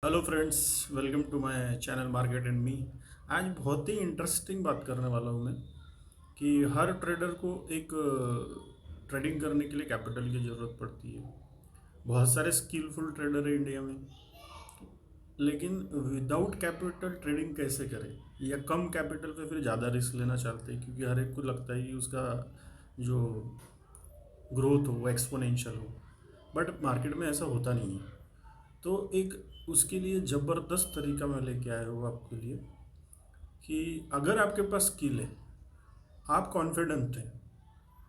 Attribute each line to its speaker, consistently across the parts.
Speaker 1: Hello friends, welcome to my channel market and me. आज बहुत ही interesting बात करने वाला हूँ मैं कि हर ट्रेडर को एक ट्रेडिंग करने के लिए कैपिटल की ज़रूरत पड़ती है। बहुत सारे स्किलफुल ट्रेडर है इंडिया में, लेकिन विदाउट कैपिटल ट्रेडिंग कैसे करें, या कम कैपिटल पे फिर ज़्यादा रिस्क लेना चाहते हैं क्योंकि हर एक को लगता है कि उसका जो ग्रोथ हो वो एक्सपोनेंशियल हो। बट मार्केट में ऐसा होता नहीं है। तो एक उसके लिए ज़बरदस्त तरीका मैं लेके आया हूँ आपके लिए कि अगर आपके पास स्किल है, आप कॉन्फिडेंट हैं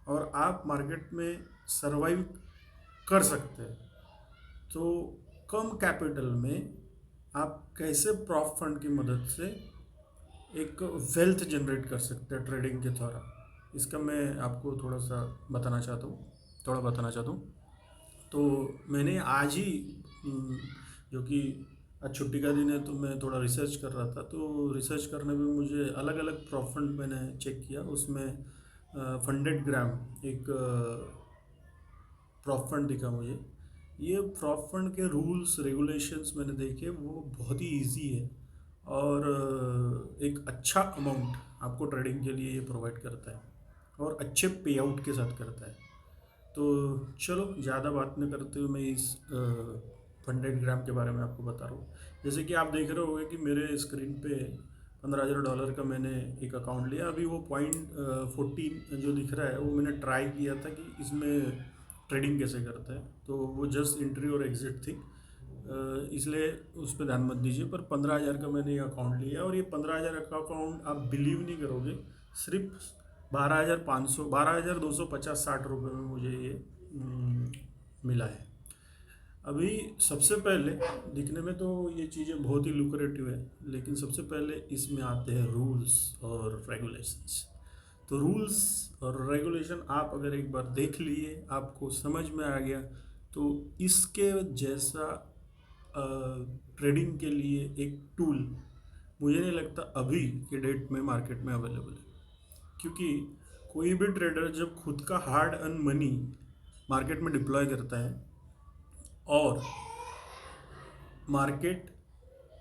Speaker 1: और आप मार्केट में सरवाइव कर सकते हैं, तो कम कैपिटल में आप कैसे प्रॉप फंड की मदद से एक वेल्थ जनरेट कर सकते हैं ट्रेडिंग के द्वारा। इसका मैं आपको थोड़ा बताना चाहता हूँ। तो मैंने आज ही जो कि आज छुट्टी का दिन है, तो मैं थोड़ा रिसर्च कर रहा था। तो रिसर्च करने में मुझे अलग अलग प्रॉप फंड मैंने चेक किया। उसमें फंडेड ग्राम एक प्रॉप फंड दिखा मुझे। ये प्रॉप फंड के रूल्स रेगुलेशंस मैंने देखे, वो बहुत ही इजी है और एक अच्छा अमाउंट आपको ट्रेडिंग के लिए ये प्रोवाइड करता है और अच्छे पे आउट के साथ करता है। तो चलो ज़्यादा बात न करते हुए मैं इस फंडेड ग्राम के बारे में आपको बता रहा हूँ। जैसे कि आप देख रहे होंगे कि मेरे स्क्रीन पे $15,000 का मैंने एक अकाउंट लिया। अभी वो पॉइंट 14 जो दिख रहा है, वो मैंने ट्राई किया था कि इसमें ट्रेडिंग कैसे करता है। तो वो जस्ट एंट्री और एग्जिट थी, इसलिए उस पर ध्यान मत दीजिए। पर 15,000 का मैंने ये अकाउंट लिया और ये 15,000 का अकाउंट आप बिलीव नहीं करोगे, सिर्फ 12,500 12,250 60 रुपये में मुझे ये मिला है। अभी सबसे पहले दिखने में तो ये चीज़ें बहुत ही लुक्रेटिव है, लेकिन सबसे पहले इसमें आते हैं रूल्स और रेगुलेशंस। तो रूल्स और रेगुलेशन आप अगर एक बार देख लिए, आपको समझ में आ गया, तो इसके जैसा ट्रेडिंग के लिए एक टूल मुझे नहीं लगता अभी के डेट में मार्केट में अवेलेबल है। क्योंकि कोई भी ट्रेडर जब खुद का हार्ड अर्न मनी मार्केट में डिप्लॉय करता है और मार्केट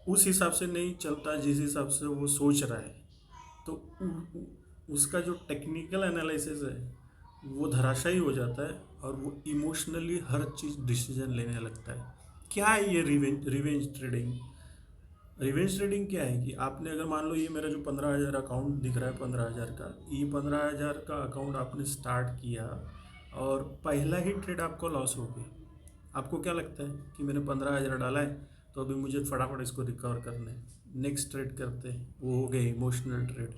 Speaker 1: उस हिसाब से नहीं चलता जिस हिसाब से वो सोच रहा है, तो उसका जो टेक्निकल एनालिसिस है वो धराशायी हो जाता है और वो इमोशनली हर चीज़ डिसीजन लेने लगता है। क्या है ये रिवेंज ट्रेडिंग? रिवेंज ट्रेडिंग क्या है कि आपने अगर मान लो ये मेरा जो 15,000 अकाउंट दिख रहा है, 15,000 का, ये 15,000 का अकाउंट आपने स्टार्ट किया और पहला ही ट्रेड आपको लॉस हो गया। आपको क्या लगता है कि मैंने 15,000 डाला है, तो अभी मुझे फटाफट इसको रिकवर करना है, नेक्स्ट ट्रेड करते हैं। वो हो गए emotional trade,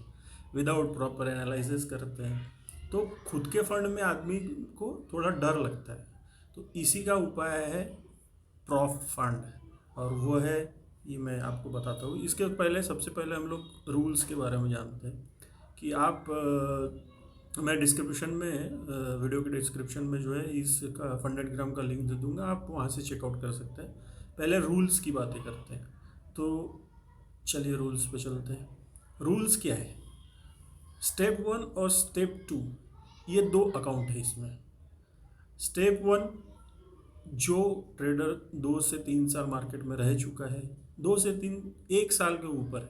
Speaker 1: without proper analysis करते हैं। तो खुद के फंड में आदमी को थोड़ा डर लगता है। तो इसी का उपाय है प्रॉप फंड, और वो है, ये मैं आपको बताता हूँ। इसके पहले सबसे पहले हम लोग रूल्स के बारे में जानते हैं कि आप मैं डिस्क्रिप्शन में वीडियो के डिस्क्रिप्शन में जो है इसका फंडेड ग्राम का लिंक दे दूंगा, आप वहाँ से चेकआउट कर सकते हैं। पहले रूल्स की बातें करते हैं। तो चलिए रूल्स पे चलते हैं। रूल्स क्या है? स्टेप 1 और स्टेप 2, ये दो अकाउंट है इसमें। स्टेप 1, जो ट्रेडर 2 से 3 साल मार्केट में रह चुका है, 2 से 3, 1 साल के ऊपर है,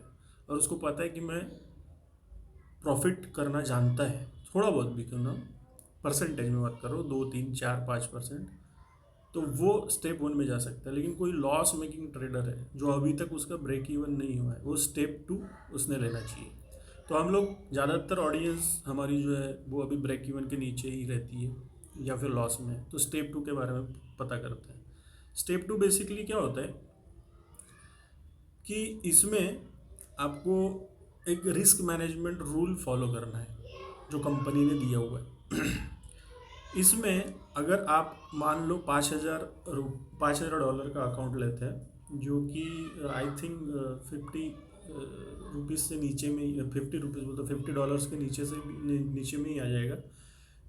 Speaker 1: और उसको पता है कि मैं प्रॉफिट करना जानता है, थोड़ा बहुत भी क्यों ना, परसेंटेज में बात करो, 2 3 4 5%, तो वो स्टेप 1 में जा सकता है। लेकिन कोई लॉस मेकिंग ट्रेडर है जो अभी तक उसका ब्रेक इवन नहीं हुआ है, वो स्टेप 2 उसने लेना चाहिए। तो हम लोग ज़्यादातर ऑडियंस हमारी जो है वो अभी ब्रेक इवन के नीचे ही रहती है या फिर लॉस में। तो स्टेप 2 के बारे में पता करते हैं। स्टेप 2 बेसिकली क्या होता है कि इसमें आपको एक रिस्क मैनेजमेंट रूल फॉलो करना है जो कंपनी ने दिया हुआ है। इसमें अगर आप मान लो $5,000 का अकाउंट लेते हैं, जो कि आई थिंक 50 रुपीज़ से नीचे में, 50 रुपीज़ बोलते, $50 के नीचे से नीचे में ही आ जाएगा।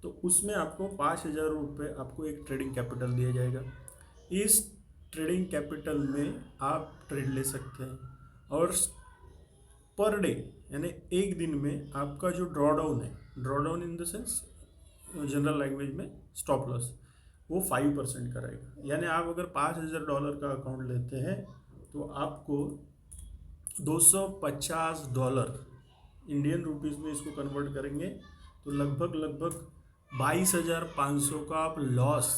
Speaker 1: तो उसमें आपको $5,000 आपको एक ट्रेडिंग कैपिटल दिया जाएगा। इस ट्रेडिंग कैपिटल में आप ट्रेड ले सकते हैं, और पर डे यानी एक दिन में आपका जो ड्रॉडाउन है, drawdown in the sense general language में स्टॉप लॉस, वो 5% का रहेगा। यानी आप अगर $5,000 का अकाउंट लेते हैं तो आपको $250 इंडियन रुपीस में इसको कन्वर्ट करेंगे तो लगभग 22,500 का आप लॉस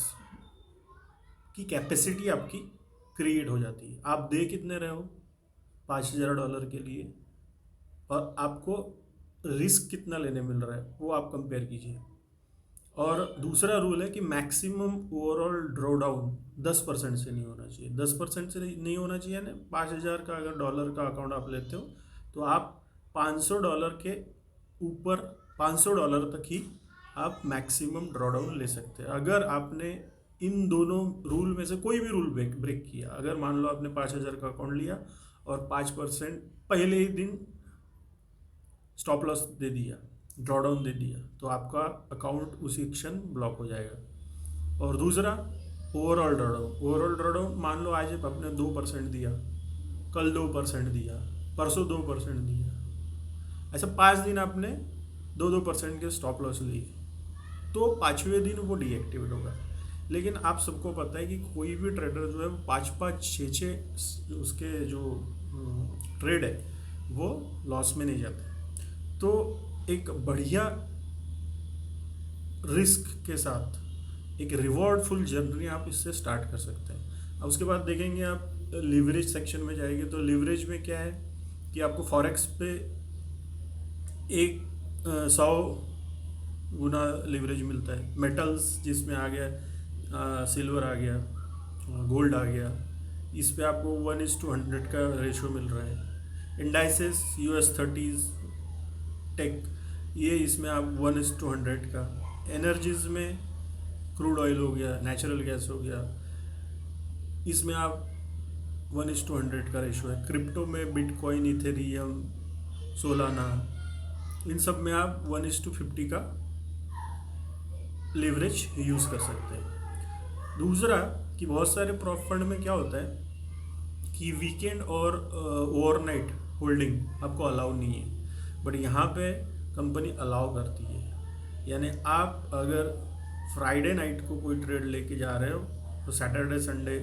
Speaker 1: की कैपेसिटी आपकी क्रिएट हो जाती है। आप दे कितने रहे हो $5,000 के लिए, और आपको रिस्क कितना लेने मिल रहा है वो आप कंपेयर कीजिए। और दूसरा रूल है कि मैक्सिमम ओवरऑल ड्रॉडाउन 10% से नहीं होना चाहिए। 10% से नहीं होना चाहिए ना, 5,000 का अगर डॉलर का अकाउंट आप लेते हो तो आप $500 के ऊपर $500 तक ही आप मैक्सिमम ड्रॉडाउन ले सकते हैं। अगर आपने इन दोनों रूल में से कोई भी रूल ब्रेक किया, अगर मान लो आपने 5,000 का अकाउंट लिया और 5% पहले ही दिन स्टॉप लॉस दे दिया, ड्रॉडाउन दे दिया, तो आपका अकाउंट उसी क्षण ब्लॉक हो जाएगा। और दूसरा ओवरऑल ड्रॉडाउन मान लो आज आपने 2% दिया, कल 2% दिया, परसों 2% दिया, ऐसा 5 दिन आपने 2% के स्टॉप लॉस लिए, तो 5वें दिन वो डीएक्टिवेट होगा। लेकिन आप सबको पता है कि कोई भी ट्रेडर जो है वो 5-5, 6-6 उसके जो ट्रेड है वो लॉस में नहीं जाते। तो एक बढ़िया रिस्क के साथ एक रिवॉर्डफुल जर्नी आप इससे स्टार्ट कर सकते हैं। अब उसके बाद देखेंगे आप लिवरेज सेक्शन में जाएंगे तो लिवरेज में क्या है कि आपको फॉरेक्स पे 100 गुना लिवरेज मिलता है। मेटल्स जिसमें आ गया सिल्वर आ गया, गोल्ड आ गया, इस पे आपको 1:100 का रेशो मिल रहा है। इंडाइसेस US30 टेक, ये इसमें आप 1:100 का। एनर्जीज में क्रूड ऑयल हो गया, नेचुरल गैस हो गया, इसमें आप 1:100 का रेशो है। क्रिप्टो में बिटकॉइन, इथेरियम, सोलाना, इन सब में आप 1:50 का लेवरेज यूज़ कर सकते हैं। दूसरा कि बहुत सारे प्रॉप फंड में क्या होता है कि वीकेंड और ओवरनाइट होल्डिंग आपको अलाउ नहीं है, बट यहाँ पे कंपनी अलाउ करती है। यानी आप अगर फ्राइडे नाइट को कोई ट्रेड लेके जा रहे हो तो सैटरडे संडे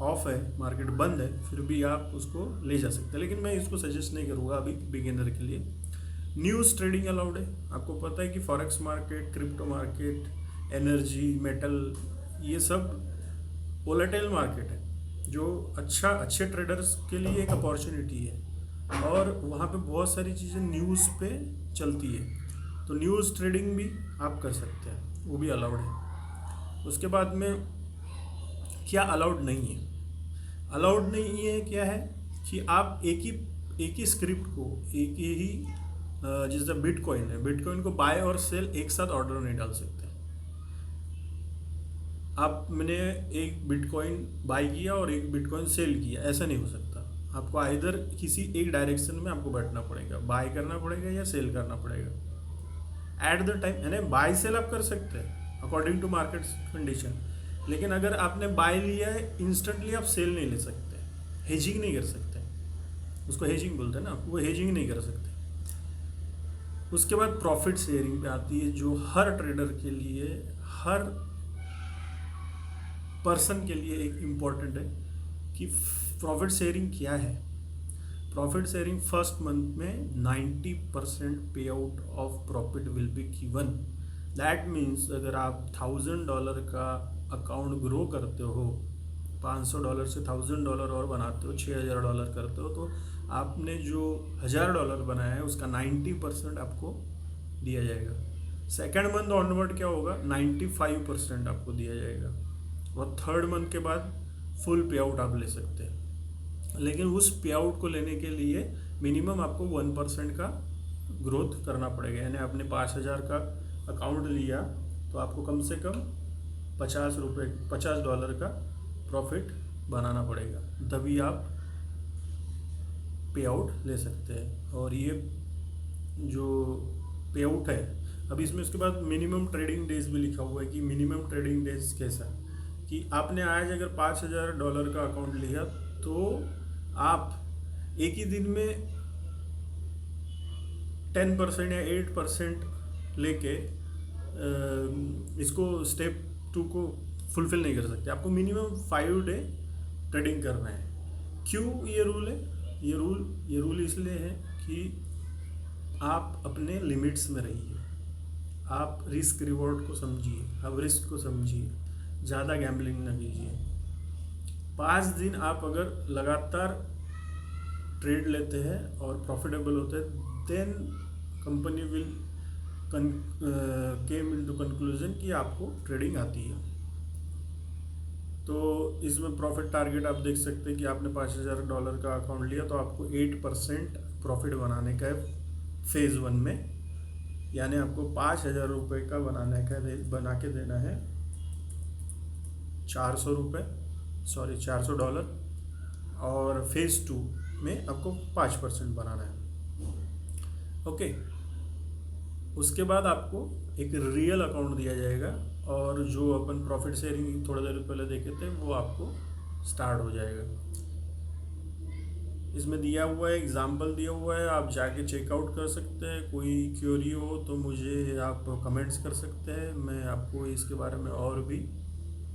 Speaker 1: ऑफ है, मार्केट बंद है, फिर भी आप उसको ले जा सकते हैं। लेकिन मैं इसको सजेस्ट नहीं करूँगा अभी बिगिनर के लिए। न्यूज़ ट्रेडिंग अलाउड है। आपको पता है कि forex market, crypto market, energy, metal, ये सब वोलेटाइल मार्केट है जो अच्छे ट्रेडर्स के लिए एक अपॉर्चुनिटी है, और वहाँ पे बहुत सारी चीज़ें न्यूज़ पे चलती है, तो न्यूज़ ट्रेडिंग भी आप कर सकते हैं, वो भी अलाउड है। उसके बाद में क्या अलाउड नहीं है? अलाउड नहीं है क्या है कि आप एक ही स्क्रिप्ट को, एक ही जैसे बिटकॉइन को बाय और सेल एक साथ ऑर्डर नहीं डाल सकते। मैंने एक बिटकॉइन बाय किया और एक बिटकॉइन सेल किया, ऐसा नहीं हो सकता। आपको आइदर किसी एक डायरेक्शन में आपको बैठना पड़ेगा, बाय करना पड़ेगा या सेल करना पड़ेगा एट द टाइम। यानी बाय सेल आप कर सकते हैं अकॉर्डिंग टू मार्केट कंडीशन, लेकिन अगर आपने बाय लिया है इंस्टेंटली आप सेल नहीं ले सकते, हेजिंग नहीं कर सकते, उसको हेजिंग बोलते हैं ना, वो हेजिंग नहीं कर सकते। उसके बाद प्रॉफिट शेयरिंग पे आती है, जो हर ट्रेडर के लिए, हर पर्सन के लिए एक इम्पॉर्टेंट है कि प्रॉफिट शेयरिंग क्या है। प्रॉफिट शेयरिंग फर्स्ट मंथ में 90% पे out of profit will be given. That means अगर आप $1,000 का अकाउंट ग्रो करते हो, $500 से $1,000 और बनाते हो, $6,000 करते हो, तो आपने जो $1,000 बनाया है उसका 90% आपको दिया जाएगा। सेकेंड मंथ ऑनवर्ड क्या होगा, 95% आपको दिया जाएगा, और थर्ड मंथ के बाद फुल पे आउट आप ले सकते हैं। लेकिन उस पे आउट को लेने के लिए मिनिमम आपको 1% का ग्रोथ करना पड़ेगा। यानी आपने 5,000 का अकाउंट लिया तो आपको कम से कम $50 का प्रॉफिट बनाना पड़ेगा, तभी आप पे आउट ले सकते हैं। और ये जो पे आउट है, अब इसमें उसके बाद मिनिमम ट्रेडिंग डेज भी लिखा हुआ है कि मिनिमम ट्रेडिंग डेज कैसा है कि आपने आज अगर $5,000 का अकाउंट लिया तो आप एक ही दिन में 10% या 8% लेके इसको स्टेप 2 को फुलफिल नहीं कर सकते। आपको मिनिमम 5 डे ट्रेडिंग करना है क्यों ये रूल है? ये रूल इसलिए है कि आप अपने लिमिट्स में रहिए, आप रिस्क रिवॉर्ड को समझिए, आप रिस्क को समझिए, ज़्यादा गैम्बलिंग ना कीजिए। 5 दिन आप अगर लगातार ट्रेड लेते हैं और प्रॉफिटेबल होते हैं, then company will came into conclusion कि आपको ट्रेडिंग आती है। तो इसमें प्रॉफिट टारगेट आप देख सकते हैं कि आपने $5,000 का अकाउंट लिया तो आपको 8% प्रॉफिट बनाने का है फेज़ 1 में, यानी आपको $5,000 का बना के देना है $400, और फेज़ 2 में आपको 5% बनाना है। ओके, उसके बाद आपको एक रियल अकाउंट दिया जाएगा, और जो अपन प्रॉफिट शेयरिंग थोड़ा देर पहले देखे थे वो आपको स्टार्ट हो जाएगा। इसमें दिया हुआ है, एग्जाम्पल दिया हुआ है, आप जाके चेकआउट कर सकते हैं। कोई क्यूरी हो तो मुझे आप कमेंट्स कर सकते हैं, मैं आपको इसके बारे में और भी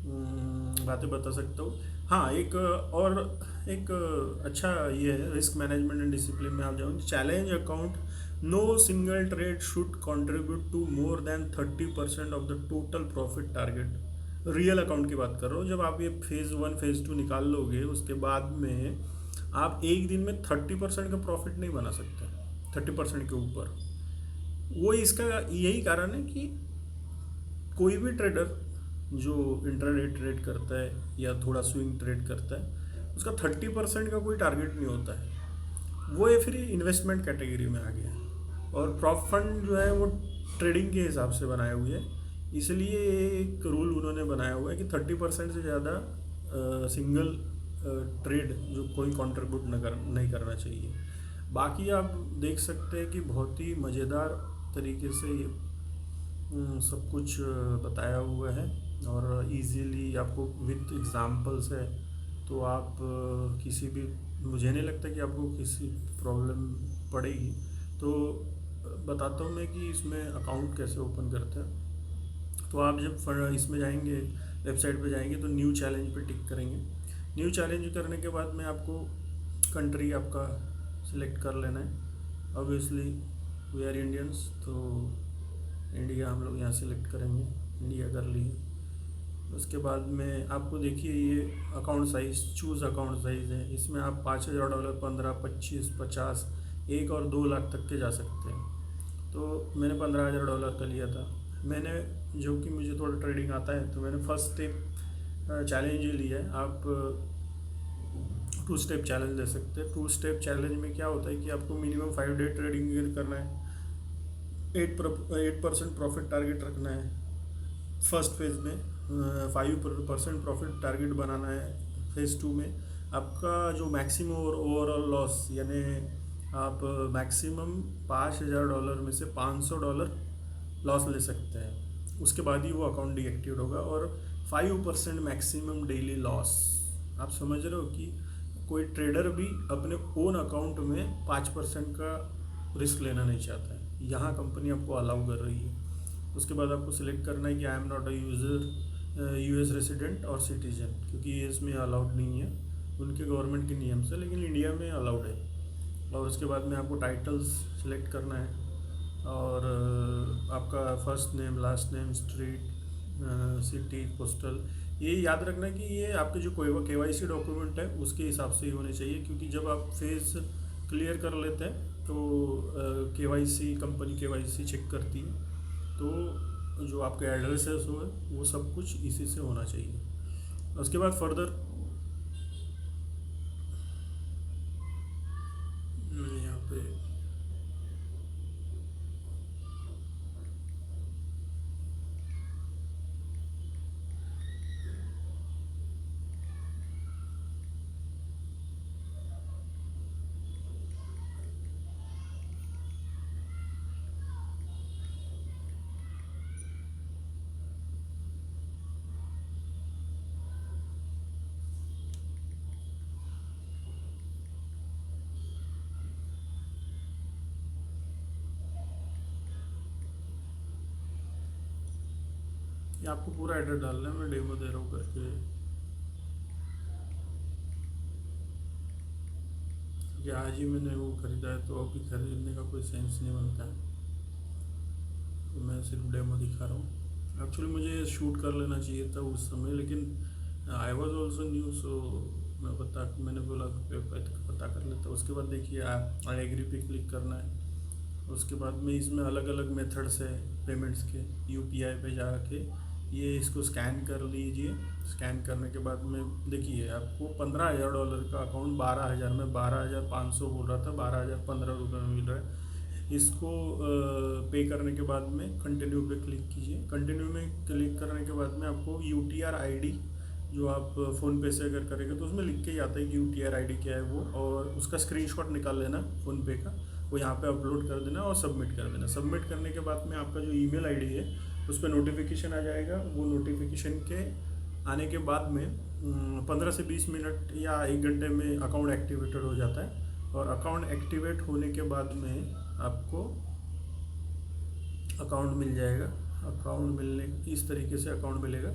Speaker 1: बातें बता सकता हूँ। हाँ, एक अच्छा ये है, रिस्क मैनेजमेंट एंड डिसिप्लिन में आप जाओ, challenge account, no single trade should contribute to more than 30% of the total profit target. Real account की बात कर रहा हूँ। जब आप ये फेज़ 1 फेज़ 2 निकाल लोगे, उसके बाद में आप एक दिन में 30% का प्रॉफिट नहीं बना सकते, 30% के ऊपर। वो इसका यही कारण है कि कोई भी ट्रेडर जो इंट्राडे ट्रेड करता है या थोड़ा स्विंग ट्रेड करता है, उसका 30% का कोई टारगेट नहीं होता है। वो ये फिर इन्वेस्टमेंट कैटेगरी में आ गया है, और प्रॉप फंड जो है वो ट्रेडिंग के हिसाब से बनाए हुए है। इसलिए एक रूल उन्होंने बनाया हुआ है कि 30% से ज़्यादा सिंगल ट्रेड जो कोई कंट्रीब्यूट नहीं करना चाहिए। बाकी आप देख सकते हैं कि बहुत ही मज़ेदार तरीके से ये सब कुछ बताया हुआ है, और इजीली आपको विथ एग्जांपल्स है, तो आप किसी भी, मुझे नहीं लगता कि आपको किसी प्रॉब्लम पड़ेगी। तो बताता हूँ मैं कि इसमें अकाउंट कैसे ओपन करते हैं। तो आप जब इसमें जाएंगे, वेबसाइट पे जाएंगे, तो न्यू चैलेंज पे टिक करेंगे। न्यू चैलेंज करने के बाद में आपको कंट्री आपका सिलेक्ट कर लेना है। ऑब्वियसली वी आर इंडियंस, तो इंडिया हम लोग यहाँ सिलेक्ट करेंगे, इंडिया कर लिए। उसके बाद में आपको देखिए ये account size, choose account size है। इसमें आप $5,000, 15, 25, 50, 1 और 2 लाख तक के जा सकते हैं। तो मैंने $15,000 का लिया था। मैंने, जो कि मुझे थोड़ा ट्रेडिंग आता है, तो मैंने फर्स्ट स्टेप चैलेंज ये लिया है। आप 2 स्टेप चैलेंज ले सकते हैं। 2 स्टेप चैलेंज में क्या होता है कि आपको मिनिमम 5 डे ट्रेडिंग करना है, 8% प्रॉफिट टारगेट रखना है फर्स्ट फेज़ में, 5% प्रॉफिट टारगेट बनाना है फेज़ 2 में। आपका जो मैक्सिमम और ओवरऑल लॉस, यानी आप मैक्सिमम $5,000 में से $500 लॉस ले सकते हैं। उसके बाद ही वो अकाउंट डीएक्टिवेट होगा। और 5% मैक्सिमम डेली लॉस। आप समझ रहे हो कि कोई ट्रेडर भी अपने ओन अकाउंट में 5% का रिस्क लेना नहीं चाहता है, यहाँ कंपनी आपको अलाउ कर रही है। उसके बाद आपको सिलेक्ट करना है कि I am not a user, US resident और सिटीजन, क्योंकि ये इसमें अलाउड नहीं है उनके गवर्नमेंट के नियम से, लेकिन इंडिया में अलाउड है। और उसके बाद में आपको टाइटल्स सिलेक्ट करना है, और आपका first name, last name, street, city, postal, ये याद रखना कि ये आपके जो KYC डॉक्यूमेंट है उसके हिसाब से ही होने चाहिए। क्योंकि जब आप फेस क्लियर कर लेते हैं तो KYC, कंपनी KYC चेक करती है, तो जो आपके एड्रेसेस हो वो सब कुछ इसी से होना चाहिए। उसके बाद फर्दर यहाँ पे ये आपको पूरा एड्रेस डालना है, मैं डेमो दे रहा हूँ करके। क्योंकि आज ही मैंने वो खरीदा है तो अभी खरीदने का कोई सेंस नहीं बनता है। तो मैं सिर्फ डेमो दिखा रहा हूँ। एक्चुअली मुझे शूट कर लेना चाहिए था उस समय, लेकिन आई वॉज ऑल्सो न्यू, सो मैंने बोला पता कर लेता। उसके बाद देखिए आई एग्री पे क्लिक करना है। उसके बाद में इसमें अलग अलग मेथड्स है पेमेंट्स के। यूपीआई पे जाके ये इसको स्कैन कर लीजिए। स्कैन करने के बाद में देखिए आपको $15,000 का अकाउंट 12,000 में 12,500 बोल रहा था, 12,015 रुपये में मिल रहा है। इसको पे करने के बाद में कंटिन्यू पे क्लिक कीजिए। कंटिन्यू में क्लिक करने के बाद में आपको UTR ID, जो आप फ़ोन पे से अगर करेंगे तो उसमें लिख के ही आता है कि UTR ID क्या है वो, और उसका स्क्रीनशॉट निकाल लेना फ़ोन पे का, वो यहाँ पे अपलोड कर देना और सबमिट कर देना। सबमिट करने के बाद में आपका जो ईमेल आईडी है उस पर नोटिफिकेशन आ जाएगा। वो नोटिफिकेशन के आने के बाद में 15 से 20 मिनट या 1 घंटे में अकाउंट एक्टिवेटेड हो जाता है। और अकाउंट एक्टिवेट होने के बाद में आपको अकाउंट मिल जाएगा। अकाउंट मिलने इस तरीके से अकाउंट मिलेगा।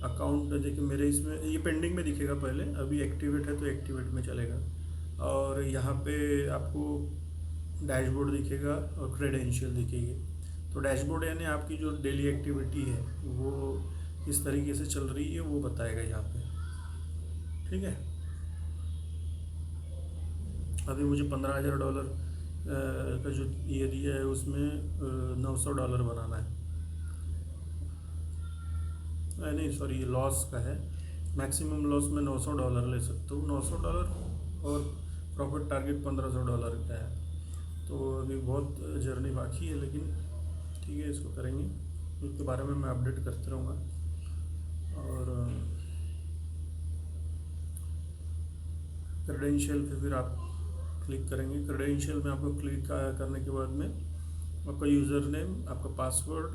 Speaker 1: अकाउंट देखिए मेरे इसमें ये पेंडिंग में दिखेगा पहले, अभी एक्टिवेट है तो एक्टिवेट में चलेगा। और यहाँ पे आपको डैशबोर्ड दिखेगा और क्रेडेंशियल दिखेगी। तो डैशबोर्ड यानी आपकी जो डेली एक्टिविटी है वो किस तरीके से चल रही है वो बताएगा यहाँ पे। ठीक है, अभी मुझे $15,000 का जो ये दिया है उसमें $900 बनाना है। नहीं सॉरी, ये लॉस का है। मैक्सिमम लॉस में $900 ले सकता हूँ, $900, और प्रॉफिट टारगेट $1,500 का है। तो अभी बहुत जर्नी बाकी है, लेकिन ठीक है, इसको करेंगे। उसके बारे में मैं अपडेट करते रहूँगा। और क्रेडेंशियल पे फिर आप क्लिक करेंगे। क्रेडेंशियल में आपको क्लिक करने के बाद में आपका यूज़र नेम, आपका पासवर्ड,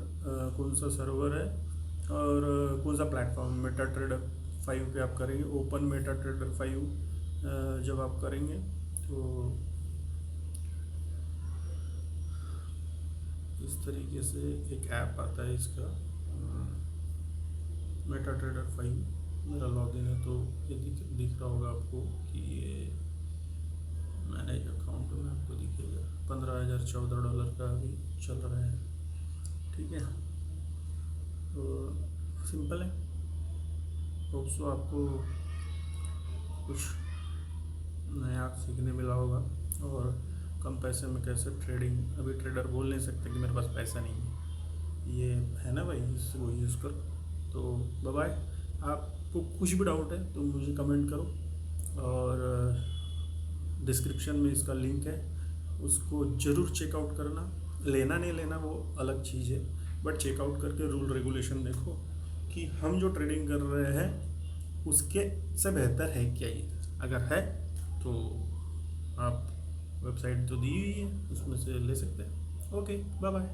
Speaker 1: कौन सा सर्वर है और कौन सा प्लेटफॉर्म, मेटाट्रेडर 5 पे आप करेंगे। ओपन मेटाट्रेडर 5 जब आप करेंगे तो इस तरीके से एक ऐप आता है इसका, मेटाट्रेडर 5। मेरा लॉगिन है तो ये दिख रहा होगा आपको कि ये मैनेज अकाउंट में आपको दिखेगा। $15,014 का अभी चल रहा है। ठीक है, तो सिंपल है। होप सो आपको कुछ नया सीखने मिला होगा। और कम पैसे में कैसे ट्रेडिंग, अभी ट्रेडर बोल नहीं सकते कि मेरे पास पैसा नहीं है, ये है ना भाई, इसको यूज़ करो। तो बाय बाय। आपको कुछ भी डाउट है तो मुझे कमेंट करो, और डिस्क्रिप्शन में इसका लिंक है, उसको ज़रूर चेकआउट करना। लेना नहीं लेना वो अलग चीज़ है, बट चेकआउट करके रूल रेगुलेशन देखो कि हम जो ट्रेडिंग कर रहे हैं उसके से बेहतर है क्या ये। अगर है तो आप वेबसाइट तो दी हुई है, उसमें से ले सकते हैं। Okay, bye bye.